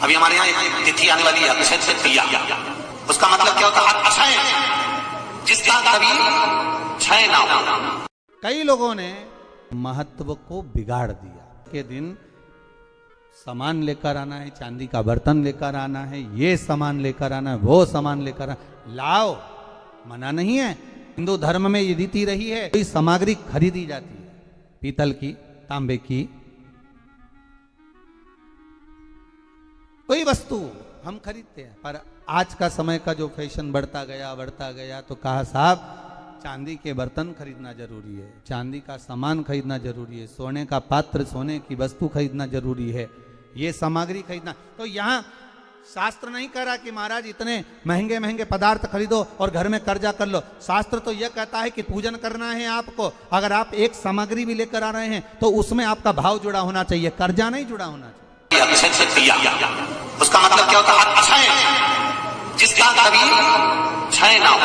अभी हमारे यहाँ एक तिथि आने वाली है अक्षय तृतीया। उसका मतलब क्या होता है? अक्षय, जिसका कभी क्षय ना हो। कई लोगों ने महत्व को बिगाड़ दिया के दिन सामान लेकर आना है, चांदी का बर्तन लेकर आना है, ये सामान लेकर आना है, वो सामान लेकर आना, लाओ, मना नहीं है। हिंदू धर्म में ये रीति रही है, कोई सामग्री खरीदी जाती है, पीतल की, तांबे की, कोई वस्तु हम खरीदते हैं। पर आज का समय का जो फैशन बढ़ता गया तो कहा साहब चांदी के बर्तन खरीदना जरूरी है, चांदी का सामान खरीदना जरूरी है, सोने का पात्र, सोने की वस्तु खरीदना जरूरी है, ये सामग्री खरीदना। तो यहाँ शास्त्र नहीं कह रहा कि महाराज इतने महंगे महंगे पदार्थ खरीदो और घर में कर्जा कर लो। शास्त्र तो यह कहता है कि पूजन करना है आपको, अगर आप एक सामग्री भी लेकर आ रहे हैं तो उसमें आपका भाव जुड़ा होना चाहिए, कर्जा नहीं जुड़ा होना चाहिए। अक्षय तृतीया, उसका मतलब क्या होता है? अक्षय, जिसका कभी क्षय ना हो।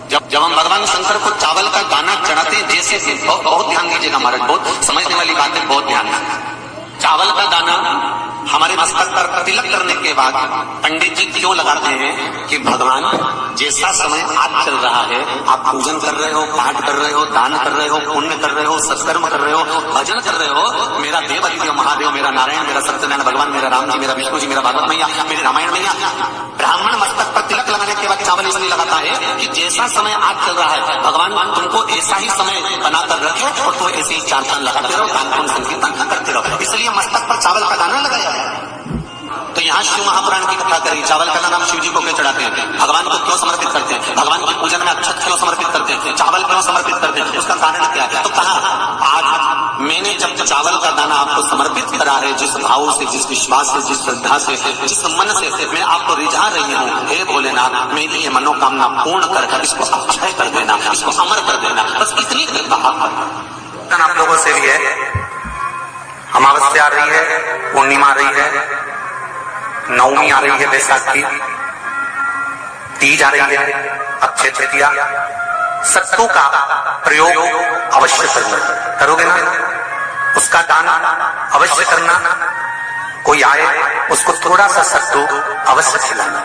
जब हम भगवान शंकर को चावल का दाना चढ़ाते हैं, जैसे बहुत ध्यान दीजिएगा महाराज, बहुत समझने वाली बात है, बहुत ध्यान दीजिए। चावल का दाना हमारे मस्तक पर तिलक करने के बाद पंडित जी क्यों लगाते हैं कि भगवान जैसा समय आज चल रहा है, आप पूजन कर रहे हो, पाठ कर रहे हो, दान कर रहे हो, पुण्य कर रहे हो, सत्कर्म कर रहे हो, भजन कर रहे हो, मेरा देव अधिदेव महादेव, मेरा नारायण, मेरा सत्यनारायण भगवान, मेरा राम जी, मेरा विष्णु जी, मेरा भागवत मैया, मेरी रामायण मैया। ब्राह्मण मस्तक पर तिलक लगाने के बाद चावल इसलिए लगाता है कि जैसा समय आज चल रहा है, भगवान तुमको ऐसा ही समय बनाकर रखे और तुम ऐसे ही चार चांद लगाते रहो, दान पुण्य संकीर्तन करते रहो, इसलिए मस्तक पर चावल का दाना लगाया है। तो यहाँ शिव महापुराण की कथा करी, चावल का नाम शिव जी को क्यों चढ़ाते हैं, भगवान को क्यों समर्पित करते हैं, भगवान की पूजन में अक्षत क्यों समर्पित करते हैं, चावल क्यों समर्पित करते हैं, उसका कारण क्या है? तो कहा आज मैंने जब चावल का दाना आपको समर्पित करा है, जिस भाव से, जिस विश्वास से, जिस श्रद्धा से, जिस मन से मैं आपको रिझा रही हूँ, हे भोलेनाथ मेरी ये मनोकामना पूर्ण कर इसको अक्षय कर देना, इसको अमर कर देना, बस इतनी कृपा आप लोगों से भी है। अमावस्या आ रही है, पूर्णिमा आ रही है, नवमी आ रही है, बैसाख की तीज आ रही है, अक्षय तृतीया, सत्तू का प्रयोग अवश्य करना, करोगे ना? उसका दान अवश्य करना, कोई आए उसको थोड़ा सा सत्तू अवश्य खिलाना।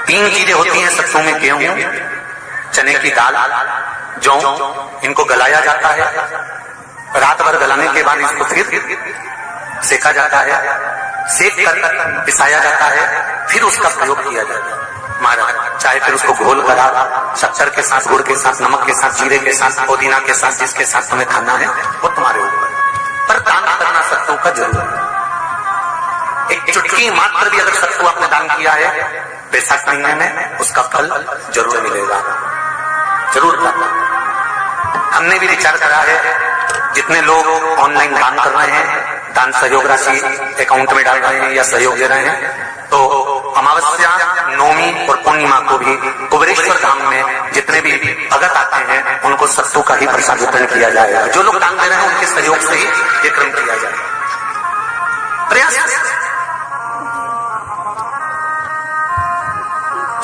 3 चीजें होती हैं सत्तू में, गेहूं, चने की दाल, जौ, इनको गलाया जाता है, रात भर गलाने के बाद इसको फिर सेका जाता है, सेक कर पिसाया जाता है, फिर उसका प्रयोग किया जाता है महाराज। चाहे फिर उसको घोल कर शक्कर के साथ, गुड़ के साथ, नमक के साथ, जीरे के साथ, पुदीना के साथ, जिसके साथ तुम्हें खाना है वो तुम्हारे ऊपर, पर दान करना सत्तू का जरूर है। एक चुटकी मात्र भी अगर सत्तू आपने दान किया है बैसाख महीने में, उसका फल जरूर मिलेगा, जरूर करना। हमने भी विचार करा है, जितने लोग ऑनलाइन दान कर रहे हैं, दान सहयोग राशि अकाउंट में डाल रहे हैं या सहयोग दे रहे हैं, तो अमावस्या, नवमी और पूर्णिमा को भी कुबेरेश्वर धाम में जितने भी भगत आते हैं उनको सत्तू का ही प्रसाद वितरण किया जाएगा। जो लोग दान दे रहे हैं उनके सहयोग से ही ये क्रम किया जाएगा। प्रयास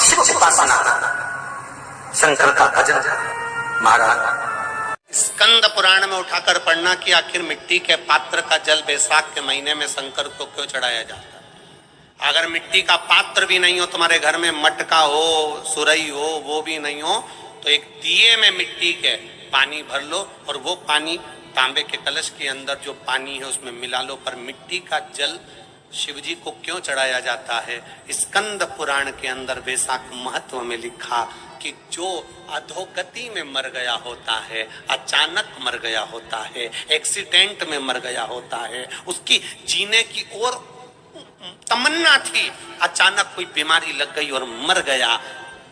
शिव उपासना, शंकर का भजन महाराज। स्कंद पुराण में उठाकर पढ़ना कि आखिर मिट्टी के पात्र का जल बैसाख के महीने में शंकर को क्यों चढ़ाया जाता है। अगर मिट्टी का पात्र भी नहीं हो, तुम्हारे घर में मटका हो, सुरई हो, वो भी नहीं हो, तो एक दिए में मिट्टी के पानी भर लो और वो पानी तांबे के कलश के अंदर जो पानी है उसमें मिला लो। पर मिट्टी का जल शिव जी को क्यों चढ़ाया जाता है? स्कंद पुराण के अंदर बैसाख महत्व में लिखा कि जो अधोगति में मर गया होता है, अचानक मर गया होता है, एक्सीडेंट में मर गया होता है, उसकी जीने की और तमन्ना थी, अचानक कोई बीमारी लग गई और मर गया,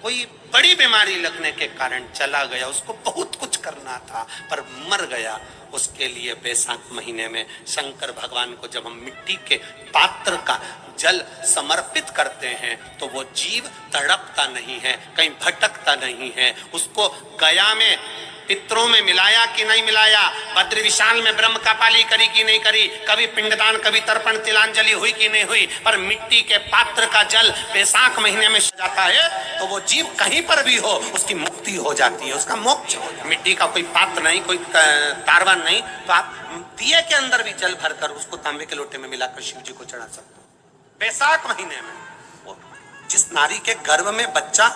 कोई बड़ी बीमारी लगने के कारण चला गया, उसको बहुत कुछ करना था पर मर गया, उसके लिए बैसाख महीने में शंकर भगवान को जब हम मिट्टी के पात्र का जल समर्पित करते हैं तो वो जीव तड़पता नहीं है, कहीं भटकता नहीं है। उसको गया में, पितरों में मिलाया कि नहीं मिलाया, बद्र विशाल में ब्रह्म का पाली करी कि नहीं करी, कभी पिंडदान, कभी तर्पण, तिलांजलि हुई कि नहीं हुई, पर मिट्टी के पात्र का जल बैसाख महीने में जाता है तो वो जीव कहीं पर भी हो उसकी मुक्ति हो जाती है, उसका मोक्ष। मिट्टी का कोई पात्र नहीं, कोई तारवा नहीं, तो आप दिए के अंदर भी जल भरकर उसको तांबे के लोटे में मिलाकर शिव जी को चढ़ा सकते हो। बैसाख महीने में वो जिस नारी के गर्भ में बच्चा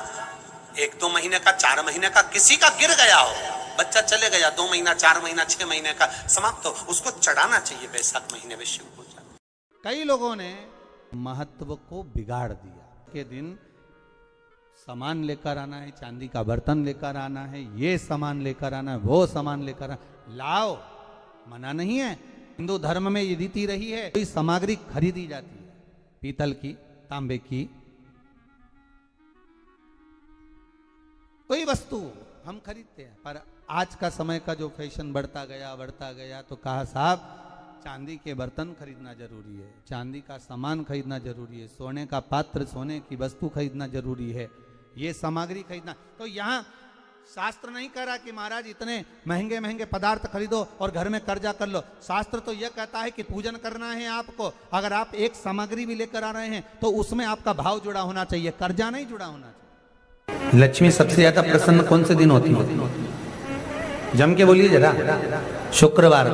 1-2 महीने का, 4 महीने का, किसी का गिर गया हो, बच्चा चले गया 2 महीना, 4 महीना, 6 महीने का, समाप्त हो, उसको चढ़ाना चाहिए बैसाख महीने में शिव को। कई लोगों ने महत्व को बिगाड़ दिया के दिन सामान लेकर आना है, चांदी का बर्तन लेकर आना है, ये सामान लेकर आना है, वो सामान लेकर आना, लाओ, मना नहीं है। हिंदू धर्म में ये रीति रही है, कोई सामग्री खरीदी जाती है, पीतल की, तांबे की, कोई वस्तु हम खरीदते हैं। पर आज का समय का जो फैशन बढ़ता गया तो कहा साहब चांदी के बर्तन खरीदना जरूरी है, चांदी का सामान खरीदना जरूरी है, सोने का पात्र, सोने की वस्तु खरीदना जरूरी है, ये सामग्री खरीदना। तो यहाँ शास्त्र नहीं कह रहा कि महाराज इतने महंगे महंगे पदार्थ खरीदो और घर में कर्जा कर लो। शास्त्र तो यह कहता है कि पूजन करना है आपको, अगर आप एक सामग्री भी लेकर आ रहे हैं तो उसमें आपका भाव जुड़ा होना चाहिए, कर्जा नहीं जुड़ा होना चाहिए। लक्ष्मी सबसे ज्यादा प्रसन्न कौन से दिन होती है? जम के बोलिए जरा। शुक्रवार।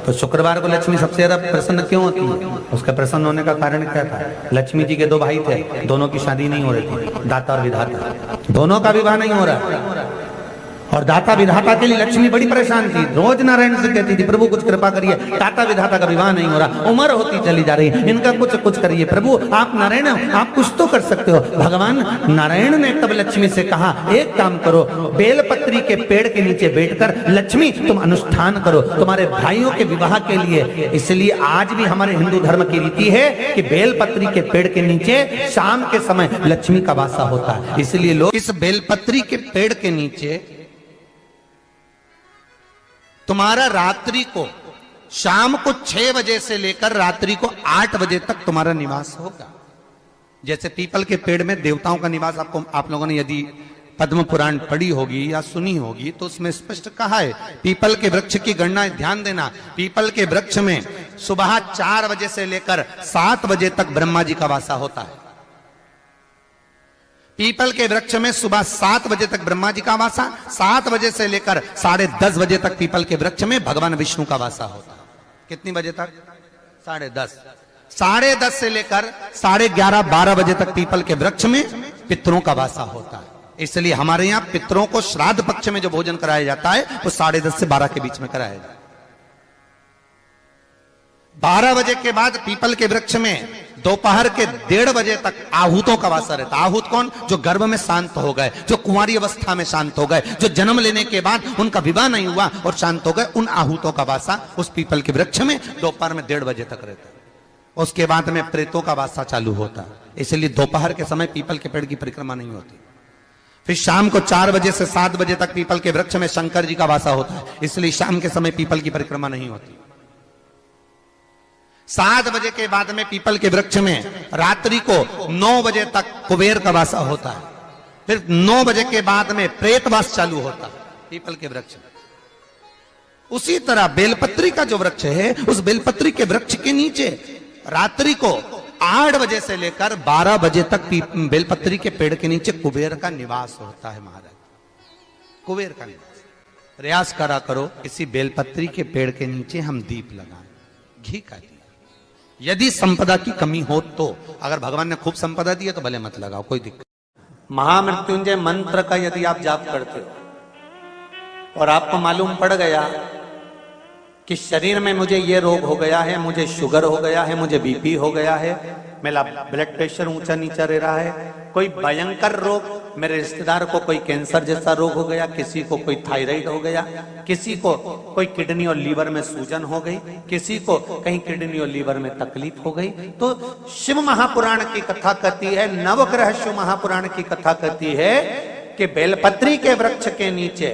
तो शुक्रवार को लक्ष्मी सबसे ज्यादा प्रसन्न क्यों होती है? उसका प्रसन्न होने का कारण क्या था? लक्ष्मी जी के 2 भाई थे, दोनों की शादी नहीं हो रही थी, दाता और विधाता, दोनों का विवाह नहीं हो रहा। और दाता विधाता के लिए लक्ष्मी बड़ी परेशान थी, रोज नारायण से कहती थी प्रभु कुछ कृपा करिए, दाता विधाता का विवाह नहीं हो रहा, उम्र होती चली जा रही, इनका कुछ करिए प्रभु, आप नारायण आप कुछ तो कर सकते हो। भगवान नारायण ने तब लक्ष्मी से कहा एक काम करो, बेलपत्री के पेड़ के नीचे बैठकर लक्ष्मी तुम अनुष्ठान करो तुम्हारे भाइयों के विवाह के लिए। इसलिए आज भी हमारे हिंदू धर्म की रीति है कि बेलपत्री के पेड़ के नीचे शाम के समय लक्ष्मी का वासा होता है। इसलिए लोग इस बेलपत्री के पेड़ के नीचे तुम्हारा रात्रि को शाम को 6 बजे से लेकर रात्रि को 8 बजे तक तुम्हारा निवास होगा। जैसे पीपल के पेड़ में देवताओं का निवास, आपको आप लोगों ने यदि पद्म पुराण पढ़ी होगी या सुनी होगी तो उसमें स्पष्ट कहा है, पीपल के वृक्ष की गणना ध्यान देना, पीपल के वृक्ष में सुबह 4 बजे से लेकर 7 बजे तक ब्रह्मा जी का वासा होता है। पीपल के वृक्ष में सुबह 7 बजे तक ब्रह्मा जी का वासा, 7 बजे से लेकर 10:30 बजे तक पीपल के वृक्ष में भगवान विष्णु का वासा होता है। कितनी बजे तक? 10:30। 10:30 से लेकर 11:30 12 बजे तक पीपल के वृक्ष में पितरों का वासा होता है। इसलिए हमारे यहाँ पितरों को श्राद्ध पक्ष में जो भोजन कराया जाता है वो 10:30 से 12 के बीच में कराया जाता है। 12 बजे के बाद पीपल के वृक्ष में दोपहर के 1:30 बजे तक आहूतों का वासा रहता है। आहूत कौन? जो गर्भ में शांत हो गए, जो कुंवारी अवस्था में शांत हो गए, जो जन्म लेने के बाद उनका विवाह नहीं हुआ और शांत हो गए, उन आहूतों का वासा उस पीपल के वृक्ष में दोपहर में 1:30 बजे तक रहता है। उसके बाद में प्रेतों का वासा चालू होता है। इसलिए दोपहर के समय पीपल के पेड़ की परिक्रमा नहीं होती। फिर शाम को 4 बजे से 7 बजे तक पीपल के वृक्ष में शंकर जी का वासा होता है। इसलिए शाम के समय पीपल की परिक्रमा नहीं होती। 7 बजे के बाद में पीपल के वृक्ष में रात्रि को 9 बजे तक कुबेर का वासा होता है। फिर 9 बजे के बाद में प्रेतवास चालू होता है पीपल के वृक्ष में। उसी तरह बेलपत्री का जो वृक्ष है, उस बेलपत्री के वृक्ष के नीचे रात्रि को 8 बजे से लेकर 12 बजे तक बेलपत्री के पेड़ के नीचे कुबेर का निवास होता है। महाराज, कुबेर का निवास। प्रयास करा करो इसी बेलपत्री के पेड़ के नीचे हम दीप लगाएं, घी का दीप। यदि संपदा की कमी हो तो, अगर भगवान ने खूब संपदा दी है तो भले मत लगाओ, कोई दिक्कत। महामृत्युंजय मंत्र का यदि आप जाप करते हो और आपको मालूम पड़ गया कि शरीर में मुझे ये रोग हो गया है, मुझे शुगर हो गया है, मुझे बीपी हो गया है, मेरा ब्लड प्रेशर ऊंचा नीचा रह रहा है, कोई भयंकर रोग, मेरे रिश्तेदार को कोई कैंसर जैसा रोग हो गया, किसी को कोई थायराइड हो गया, किसी को कोई किडनी और लीवर में सूजन हो गई, किसी को कहीं किडनी और लीवर में तकलीफ हो गई, तो शिव महापुराण की कथा कहती है, नवग्रह शिव महापुराण की कथा कहती है कि बेलपत्री के वृक्ष के नीचे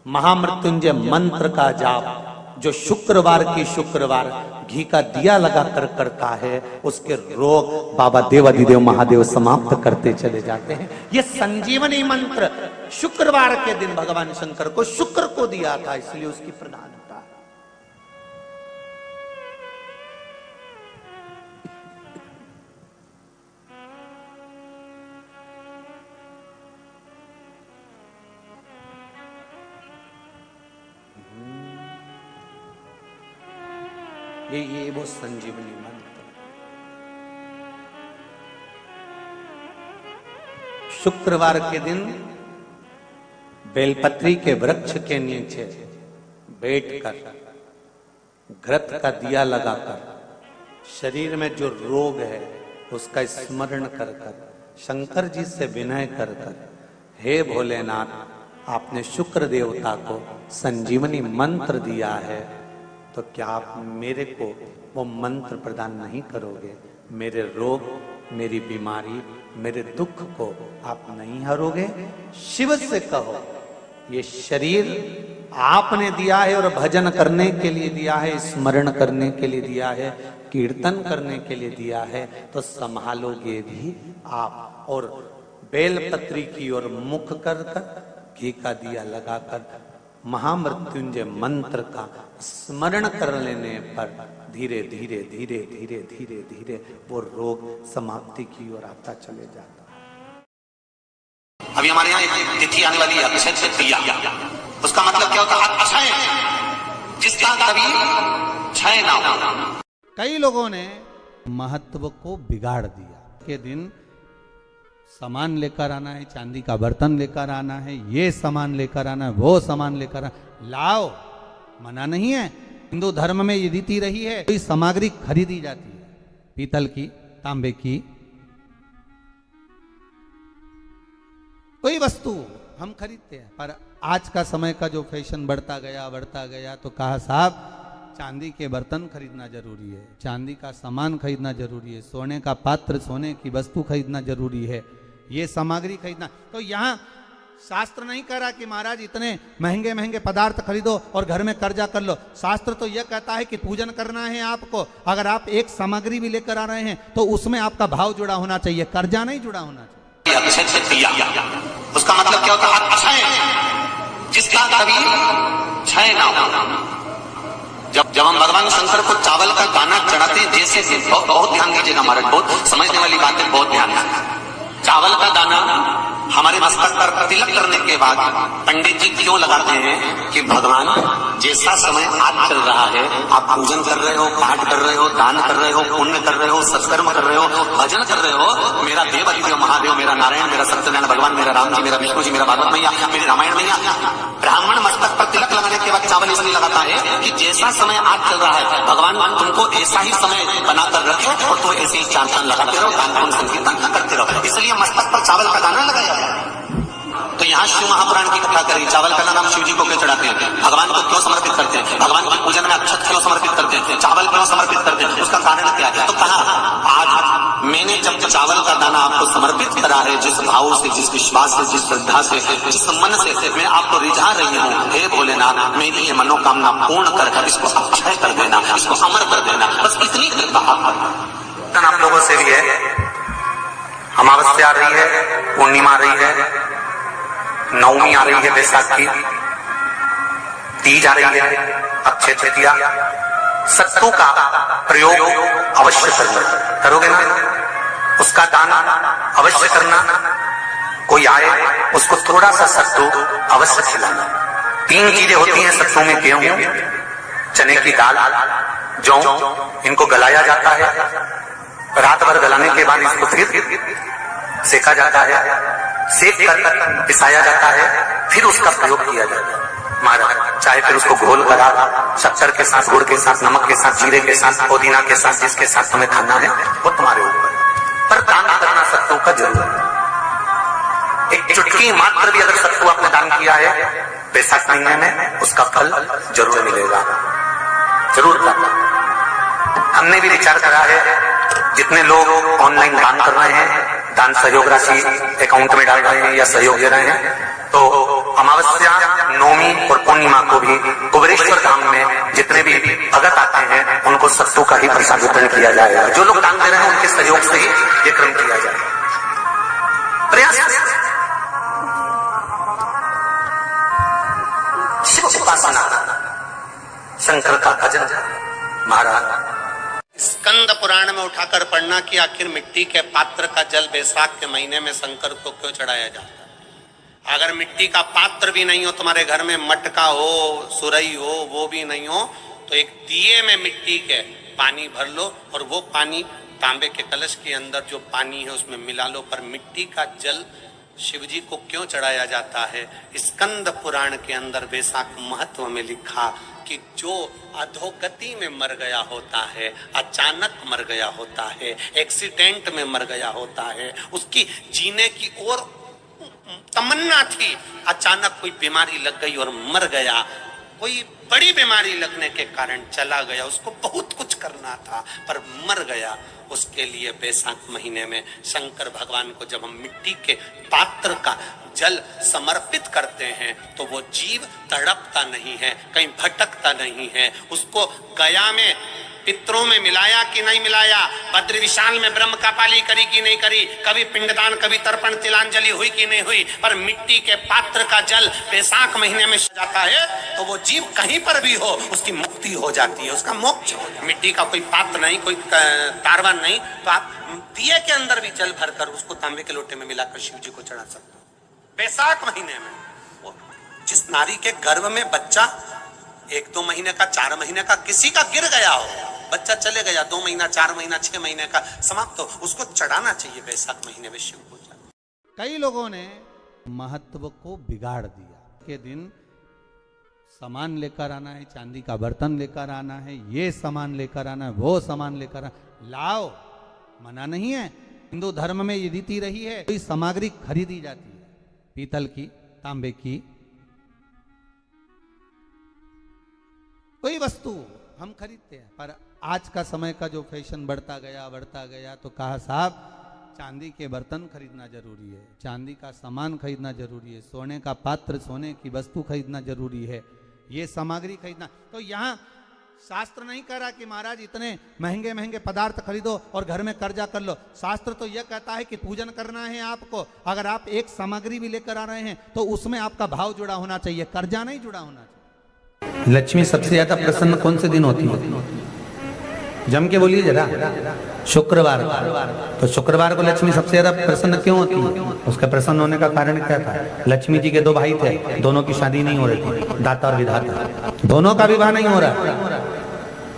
महामृत्युंजय मंत्र का जाप जो शुक्रवार की शुक्रवार घी का दिया लगा कर करता है, उसके रोग बाबा देवाधिदेव महादेव समाप्त करते चले जाते हैं। ये संजीवनी मंत्र शुक्रवार के दिन भगवान शंकर को शुक्र को दिया था, इसलिए उसकी प्रधानता है। ये वो संजीवनी मंत्र। शुक्रवार के दिन बेलपत्री के वृक्ष के नीचे बैठकर घृत का दिया लगाकर शरीर में जो रोग है उसका स्मरण कर कर शंकर जी से विनय कर कर, हे भोलेनाथ, आपने शुक्र देवता को संजीवनी मंत्र दिया है, तो क्या आप मेरे को वो मंत्र प्रदान नहीं करोगे? मेरे रोग, मेरी बीमारी, मेरे दुख को आप नहीं हरोगे? शिव से कहो, ये शरीर आपने दिया है और भजन करने के लिए दिया है, स्मरण करने के लिए दिया है, कीर्तन करने के लिए दिया है, तो संभालोगे भी आप। और बेलपत्री की ओर मुख कर घी का दिया लगाकर महामृत्युंजय मंत्र का स्मरण कर लेने पर धीरे धीरे धीरे धीरे धीरे धीरे वो रोग समाप्ति की ओर आता चले जाता है। अभी हमारे यहाँ एक तिथि आने वाली है, अक्षय तृतीया। उसका मतलब क्या होता है? अक्षय, जिसका कभी क्षय ना हो। कई लोगों ने महत्व को बिगाड़ दिया के दिन सामान लेकर आना है, चांदी का बर्तन लेकर आना है, ये सामान लेकर आना है, वो सामान लेकर आना, लाओ, मना नहीं है। हिंदू धर्म में ये रीति रही है, कोई सामग्री खरीदी जाती है, पीतल की, तांबे की, कोई वस्तु हम खरीदते हैं। पर आज का समय का जो फैशन बढ़ता गया तो कहा साहब चांदी के बर्तन खरीदना जरूरी है, चांदी का सामान खरीदना जरूरी है, सोने का पात्र, सोने की वस्तु खरीदना जरूरी है, ये सामग्री खरीदना। तो यहाँ शास्त्र नहीं कह रहा कि महाराज इतने महंगे महंगे पदार्थ खरीदो और घर में कर्जा कर लो। शास्त्र तो यह कहता है कि पूजन करना है आपको। अगर आप एक सामग्री भी लेकर आ रहे हैं तो उसमें आपका भाव जुड़ा होना चाहिए, कर्जा नहीं जुड़ा होना चाहिए। अक्षय तृतीया, उसका मतलब क्या होता है? अक्षय, जिसका कभी क्षय ना हो। जब हम भगवान शंकर को चावल का दाना चढ़ाते हैं, जैसे बहुत ध्यान दीजिएगा महाराज, बहुत समझने वाली बात है, बहुत ध्यान दीजिए। चावल का दाना हमारे मस्तक पर तिलक करने के बाद पंडित जी क्यों लगाते हैं कि भगवान जैसा समय आज चल रहा है, आप पूजन कर रहे हो, पाठ कर रहे हो, दान कर रहे हो, पुण्य कर रहे हो, सत्कर्म कर रहे हो, भजन कर रहे हो, मेरा देव अधिदेव महादेव, मेरा नारायण, मेरा सत्यनारायण भगवान, मेरा राम जी, मेरा विष्णु जी, मेरा भागवत मैया, मेरी रामायण मैया। ब्राह्मण मस्तक पर तिलक लगाने के बाद चावल इसलिए लगाता है कि जैसा समय आज चल रहा है, भगवान तुमको ऐसा ही समय बनाकर रखे और तो ऐसे ही चार चांद लगाते रहो, दान पुण्य संकीर्तन करते रहो, इसलिए मस्तक पर चावल का दाना लगाया। तो यहाँ शिव महापुराण की कथा करी, चावल का नाम शिव जी को क्यों चढ़ाते हैं, भगवान को क्यों समर्पित करते हैं, भगवान के पूजन में अक्षत क्यों समर्पित करते हैं, चावल क्यों समर्पित करते हैं, उसका कारण क्या है? तो कहा आज मैंने जब चावल का दाना आपको समर्पित करा है, जिस भाव से, जिस विश्वास से, जिस श्रद्धा से, जिस मन से मैं आपको रिझा रही हूँ, हे भोलेनाथ, मेरी ये मनोकामना पूर्ण कर इसको अक्षय कर देना, इसको अमर कर देना, बस इतनी कृपा आप लोगों से भी है। अमावस्या आ रही है, पूर्णिमा आ रही है, नवमी आ रही है, बैसाख की तीज आ रही है, अक्षय तृतीया। सत्तू का प्रयोग अवश्य करना, करोगे ना? उसका दान अवश्य करना। कोई आए उसको थोड़ा सा सत्तू अवश्य खिलाना। 3 चीजें होती हैं सत्तू में, गेहूं, चने की दाल, जौ, इनको गलाया जाता है। रात भर गलाने के बाद इसको फिर सेका जाता है, सेक कर पिसाया जाता है, फिर उसका प्रयोग किया जाता है। महाराज चाहे फिर उसको घोल करा शक्कर के साथ, गुड़ के साथ, नमक के साथ, जीरे के साथ, पुदीना के साथ, जिसके साथ तुम्हें खाना है वो तुम्हारे ऊपर, पर दान करना सत्तू का जरूर। एक चुटकी मात्र भी अगर सत्तू आपने दान किया है बैसाख महीने में, उसका फल जरूर मिलेगा, जरूर करना। हमने भी विचार करा है, जितने लोग ऑनलाइन दान कर रहे हैं, दान सहयोग राशि अकाउंट में डाल रहे हैं या सहयोग दे रहे हैं, तो अमावस्या, नवमी और पूर्णिमा को भी कुबेरेश्वर धाम में जितने भी भगत आते हैं उनको सत्तू का ही प्रसाद वितरण किया जाएगा। जो लोग दान दे रहे हैं उनके सहयोग से ही ये क्रम किया जाएगा। प्रयास शिव उपासना, शंकर का भजन। महाराज स्कंद पुराण में उठाकर पढ़ना कि आखिर मिट्टी के पात्र का जल बैसाख के महीने में शंकर को क्यों चढ़ाया जाता है। अगर मिट्टी का पात्र भी नहीं हो तुम्हारे घर में, मटका हो, सुरई हो, वो भी नहीं हो, तो एक दिए में मिट्टी के पानी भर लो और वो पानी तांबे के कलश के अंदर जो पानी है उसमें मिला लो, पर मिट्टी का जल शिवजी को क्यों चढ़ाया जाता है? स्कंद पुराण के अंदर वैशाख महत्व में लिखा कि जो अधोगति में मर गया होता है, अचानक मर गया होता है, एक्सीडेंट में मर गया होता है, उसकी जीने की और तमन्ना थी, अचानक कोई बीमारी लग गई और मर गया, कोई बड़ी बीमारी लगने के कारण चला गया, उसको बहुत कुछ करना था पर मर गया, उसके लिए वैशाख महीने में शंकर भगवान को जब हम मिट्टी के पात्र का जल समर्पित करते हैं तो वो जीव तड़पता नहीं है, कहीं भटकता नहीं है। उसको गया में पितरों में मिलाया कि नहीं मिलाया, भद्र विशाल में ब्रह्म का पाली करी कि नहीं करी, कभी पिंडदान कभी तर्पण तिलांजलि हुई कि नहीं हुई, पर मिट्टी के पात्र का जल वैशाख महीने में जाता है तो वो जीव कहीं पर भी हो उसकी मुक्ति हो जाती है, उसका मोक्ष। मिट्टी का कोई पात्र नहीं, कोई तारवन नहीं, तो आप दिए के अंदर भी जल भरकर उसको तांबे के लोटे में मिलाकर शिव जी को चढ़ा सकते हो वैशाख महीने में। जिस नारी के गर्भ में बच्चा 1-2 महीने का, 4 महीने का किसी का गिर गया हो, बच्चा चले गया 2 महीना, 4 महीना, 6 महीने का समाप्त हो, उसको चढ़ाना चाहिए वैशाख महीने में शिव पूजा। कई लोगों ने महत्व को बिगाड़ दिया के दिन सामान लेकर आना है, चांदी का बर्तन लेकर आना है, ये सामान लेकर आना है, वो सामान लेकर आना, लाओ, मना नहीं है। हिंदू धर्म में ये रीति रही है, कोई सामग्री खरीदी जाती है, पीतल की, तांबे की, कोई वस्तु हम खरीदते हैं, पर आज का समय का जो फैशन बढ़ता गया तो कहा साहब चांदी के बर्तन खरीदना जरूरी है, चांदी का सामान खरीदना जरूरी है, सोने का पात्र, सोने की वस्तु खरीदना जरूरी है, ये सामग्री खरीदना। तो यहाँ शास्त्र नहीं कह रहा कि महाराज इतने महंगे महंगे पदार्थ खरीदो और घर में कर्जा कर लो। शास्त्र तो यह कहता है कि पूजन करना है आपको, अगर आप एक सामग्री भी लेकर आ रहे हैं तो उसमें आपका भाव जुड़ा होना चाहिए, कर्जा नहीं जुड़ा होना चाहिए। लक्ष्मी सबसे ज्यादा प्रसन्न कौन से दिन होती है? जम के बोलिए जरा। शुक्रवार। तो शुक्रवार को लक्ष्मी सबसे ज्यादा प्रसन्न क्यों होती है? उसका प्रसन्न होने का कारण क्या था? लक्ष्मी जी के 2 भाई थे, दोनों की शादी नहीं हो रही थी, दाता और विधाता, दोनों का विवाह नहीं हो रहा।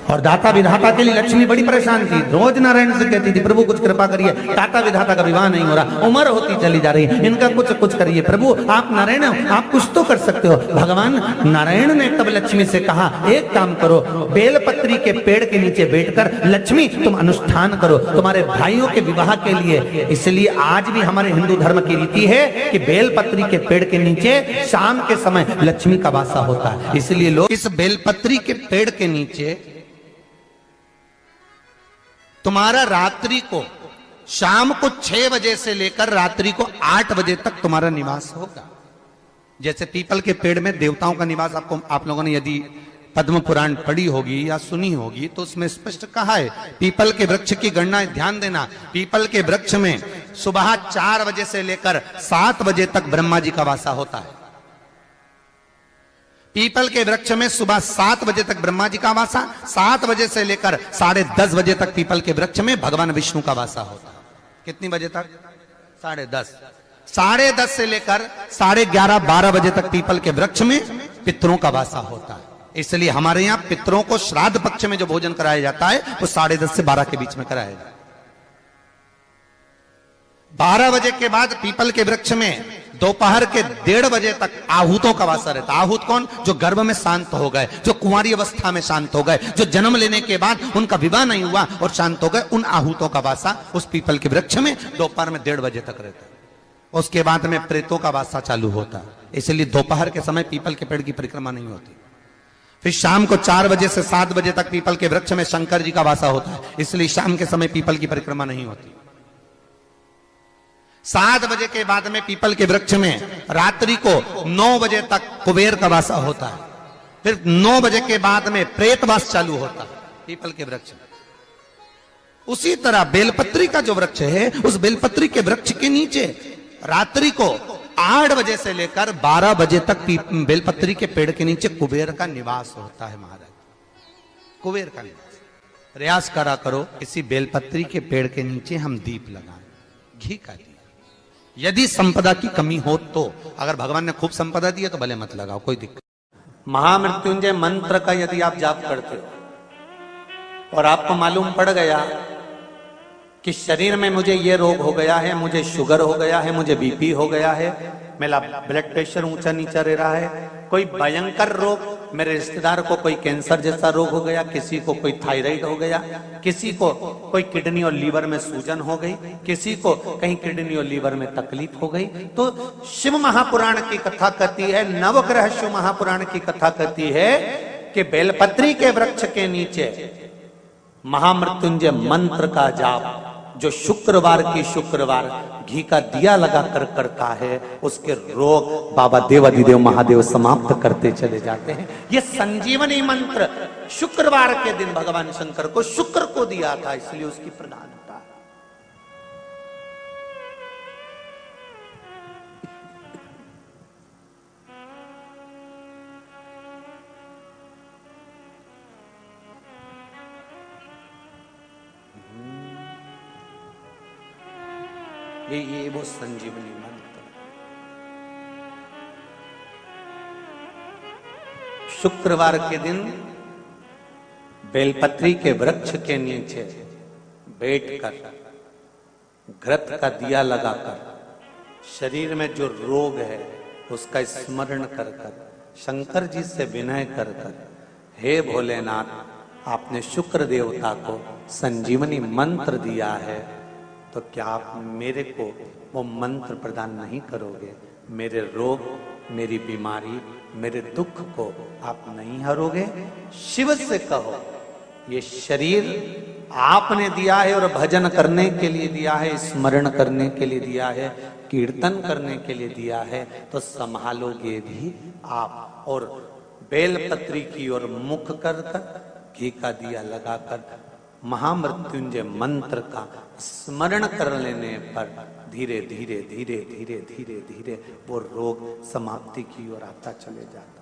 और दाता विधाता के लिए लक्ष्मी बड़ी परेशान थी, रोज नारायण से कहती थी प्रभु कुछ कृपा करिए, दाता विधाता का विवाह नहीं हो रहा, उम्र होती चली जा रही है, इनका कुछ करिए प्रभु, आप नारायण आप कुछ तो कर सकते हो। भगवान नारायण ने तब लक्ष्मी से कहा एक काम करो, बेलपत्री के पेड़ के नीचे बैठकर लक्ष्मी तुम अनुष्ठान करो तुम्हारे भाइयों के विवाह के लिए। इसलिए आज भी हमारे हिंदू धर्म की रीति है कि बेलपत्री के पेड़ के नीचे शाम के समय लक्ष्मी का वासा होता है। इसलिए लोग इस बेलपत्री के पेड़ के नीचे तुम्हारा रात्रि को शाम को 6 बजे से लेकर रात्रि को 8 बजे तक तुम्हारा निवास होगा। जैसे पीपल के पेड़ में देवताओं का निवास, आपको आप लोगों ने यदि पद्म पुराण पढ़ी होगी या सुनी होगी तो उसमें स्पष्ट कहा है, पीपल के वृक्ष की गणना ध्यान देना, पीपल के वृक्ष में सुबह 4 बजे से लेकर 7 बजे तक ब्रह्मा जी का वासा होता है। पीपल के वृक्ष में सुबह 7 बजे तक ब्रह्मा जी का वासा, 7 बजे से लेकर 10:30 बजे तक पीपल के वृक्ष में भगवान विष्णु का वासा होता है। कितनी बजे तक? 10:30। 10:30 से लेकर 11:30 12 बजे तक पीपल के वृक्ष में पितरों का वासा होता है। इसलिए हमारे यहाँ पितरों को श्राद्ध पक्ष में जो भोजन कराया जाता है वो 10:30 से 12 के बीच में कराया जाता है। 12 बजे के बाद पीपल के वृक्ष में दोपहर के 1:30 बजे तक आहूतों का वासा रहता है। आहूत कौन? जो गर्भ में शांत हो गए, जो कुंवारी अवस्था में शांत हो गए, जो जन्म लेने के बाद उनका विवाह नहीं हुआ और शांत हो गए, उन आहूतों का वासा उस पीपल के वृक्ष में दोपहर में 1:30 बजे तक रहता है। उसके बाद में प्रेतों का वासा चालू होता है। इसलिए दोपहर के समय पीपल के पेड़ की परिक्रमा नहीं होती। फिर शाम को 4 बजे से 7 बजे तक पीपल के वृक्ष में शंकर जी का वासा होता है। इसलिए शाम के समय पीपल की परिक्रमा नहीं होती। 7 बजे के बाद में पीपल के वृक्ष में रात्रि को 9 बजे तक कुबेर का वासा होता है। फिर 9 बजे के बाद में प्रेतवास चालू होता है पीपल के वृक्ष में। उसी तरह बेलपत्री का जो वृक्ष है, उस बेलपत्री के वृक्ष के नीचे रात्रि को 8 बजे से लेकर 12 बजे तक बेलपत्री के पेड़ के नीचे कुबेर का निवास होता है। महाराज, कुबेर का निवास। प्रयास करा करो इसी बेलपत्री के पेड़ के नीचे हम दीप लगाएं, घी का दीप। यदि संपदा की कमी हो तो, अगर भगवान ने खूब संपदा दी है तो भले मत लगाओ, कोई दिक्कत। महामृत्युंजय मंत्र का यदि आप जाप करते हो और आपको मालूम पड़ गया कि शरीर में मुझे ये रोग हो गया है, मुझे शुगर हो गया है, मुझे बीपी हो गया है, मेरा ब्लड प्रेशर ऊंचा नीचा रह रहा है, कोई भयंकर रोग, मेरे रिश्तेदार को कोई कैंसर जैसा रोग हो गया, किसी को कोई थायराइड हो गया, किसी को कोई किडनी और लीवर में सूजन हो गई, किसी को कहीं किडनी और लीवर में तकलीफ हो गई। तो शिव महापुराण की कथा कहती है, नवग्रह शिव महापुराण की कथा कहती है कि बेलपत्री के वृक्ष के नीचे महामृत्युंजय मंत्र का जाप जो शुक्रवार की शुक्रवार घी का दिया लगा कर करता है, उसके रोग बाबा देवाधिदेव महादेव समाप्त करते चले जाते हैं। ये संजीवनी मंत्र शुक्रवार के दिन भगवान शंकर को शुक्र को दिया था, इसलिए उसकी प्रधानता है। ये वो संजीवनी मंत्र। शुक्रवार के दिन बेलपत्री के वृक्ष के नीचे बैठकर घृत का दिया लगाकर शरीर में जो रोग है उसका स्मरण कर कर शंकर जी से विनय कर कर, हे भोलेनाथ आपने शुक्र देवता को संजीवनी मंत्र दिया है, तो क्या आप मेरे को वो मंत्र प्रदान नहीं करोगे? मेरे रोग, मेरी बीमारी, मेरे दुख को आप नहीं हरोगे? शिव से कहो, ये शरीर आपने दिया है और भजन करने के लिए दिया है, स्मरण करने के लिए दिया है, कीर्तन करने के लिए दिया है, तो संभालोगे भी आप। और बेलपत्री की ओर मुख कर कर घी का दिया लगाकर महामृत्युंजय मंत्र का स्मरण कर लेने पर धीरे धीरे धीरे धीरे धीरे धीरे वो रोग समाप्ति की ओर आता चले जाता।